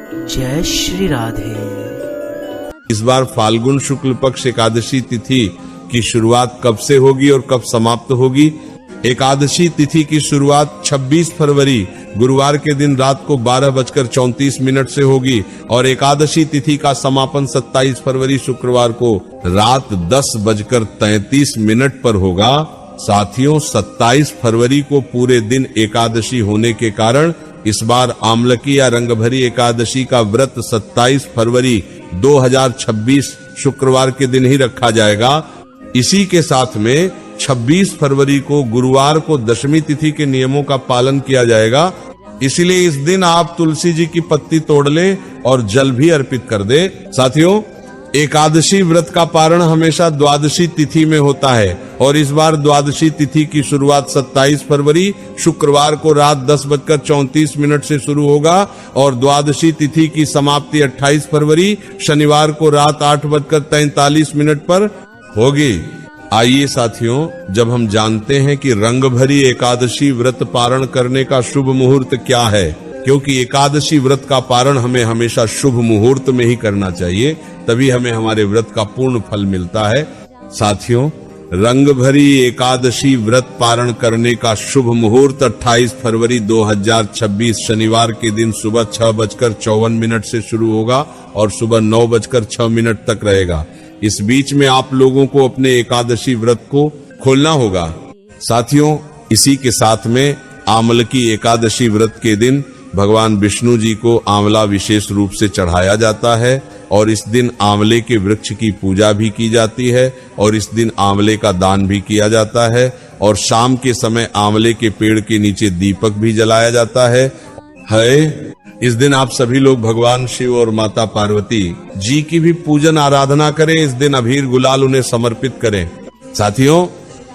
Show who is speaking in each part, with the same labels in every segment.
Speaker 1: जय श्री राधे।
Speaker 2: इस बार फाल्गुन शुक्ल पक्ष एकादशी तिथि की शुरुआत कब से होगी और कब समाप्त होगी? एकादशी तिथि की शुरुआत 26 फरवरी गुरुवार के दिन रात को 12:34 से होगी और एकादशी तिथि का समापन 27 फरवरी शुक्रवार को रात 10:33 पर होगा। साथियों, 27 फरवरी को पूरे दिन एकादशी होने के कारण इस बार आमलकी या रंगभरी एकादशी का व्रत 27 फरवरी 2026 शुक्रवार के दिन ही रखा जाएगा। इसी के साथ में 26 फरवरी को गुरुवार को दशमी तिथि के नियमों का पालन किया जाएगा। इसलिए इस दिन आप तुलसी जी की पत्ती तोड़ ले और जल भी अर्पित कर दे। साथियों, एकादशी व्रत का पारण हमेशा द्वादशी तिथि में होता है और इस बार द्वादशी तिथि की शुरुआत 27 फरवरी शुक्रवार को रात 10:34 से शुरू होगा और द्वादशी तिथि की समाप्ति 28 फरवरी शनिवार को रात 8:43 पर होगी। आइए साथियों, जब हम जानते हैं कि रंग भरी एकादशी व्रत पारण करने का शुभ मुहूर्त क्या है, क्योंकि एकादशी व्रत का पारण हमें हमेशा शुभ मुहूर्त में ही करना चाहिए, तभी हमें हमारे व्रत का पूर्ण फल मिलता है। साथियों, रंग भरी एकादशी व्रत पारण करने का शुभ मुहूर्त 28 फरवरी 2026 शनिवार के दिन सुबह 6:54 से शुरू होगा और सुबह 9:06 तक रहेगा। इस बीच में आप लोगों को अपने एकादशी व्रत को खोलना होगा। साथियों, इसी के साथ में आमलकी एकादशी व्रत के दिन भगवान विष्णु जी को आंवला विशेष रूप से चढ़ाया जाता है और इस दिन आंवले के वृक्ष की पूजा भी की जाती है और इस दिन आंवले का दान भी किया जाता है और शाम के समय आंवले के पेड़ के नीचे दीपक भी जलाया जाता है। इस दिन आप सभी लोग भगवान शिव और माता पार्वती जी की भी पूजन आराधना करें। इस दिन अबीर गुलाल उन्हें समर्पित करें। साथियों,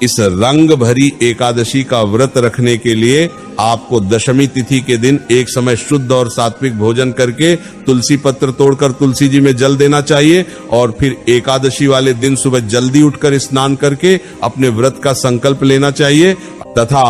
Speaker 2: इस रंग भरी एकादशी का व्रत रखने के लिए आपको दशमी तिथि के दिन एक समय शुद्ध और सात्विक भोजन करके तुलसी पत्र तोड़कर तुलसी जी में जल देना चाहिए और फिर एकादशी वाले दिन सुबह जल्दी उठकर स्नान करके अपने व्रत का संकल्प लेना चाहिए तथा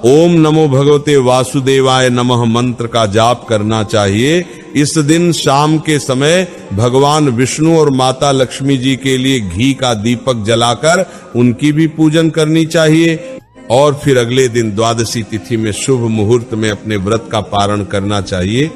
Speaker 2: ओम नमो भगवते वासुदेवाय नमः मंत्र का जाप करना चाहिए। इस दिन शाम के समय भगवान विष्णु और माता लक्ष्मी जी के लिए घी का दीपक जलाकर उनकी भी पूजन करनी चाहिए और फिर अगले दिन द्वादशी तिथि में शुभ मुहूर्त में अपने व्रत का पारण करना चाहिए।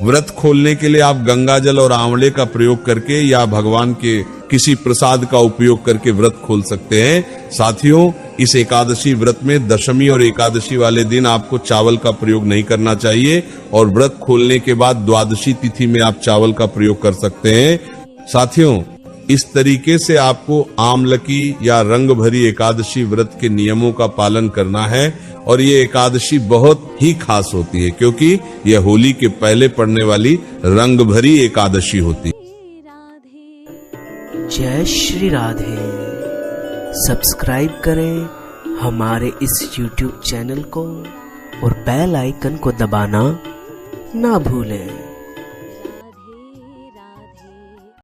Speaker 2: व्रत खोलने के लिए आप गंगा जल और आंवले का प्रयोग करके या भगवान के किसी प्रसाद का उपयोग करके व्रत खोल सकते हैं। साथियों, इस एकादशी व्रत में दशमी और एकादशी वाले दिन आपको चावल का प्रयोग नहीं करना चाहिए और व्रत खोलने के बाद द्वादशी तिथि में आप चावल का प्रयोग कर सकते हैं। साथियों, इस तरीके से आपको आमलकी या रंग भरी एकादशी व्रत के नियमों का पालन करना है और ये एकादशी बहुत ही खास होती है क्योंकि यह होली के पहले पड़ने वाली रंग भरी एकादशी होती है।
Speaker 1: जय श्री राधे। सब्सक्राइब करें हमारे इस YouTube चैनल को और बेल आइकन को दबाना ना भूलें।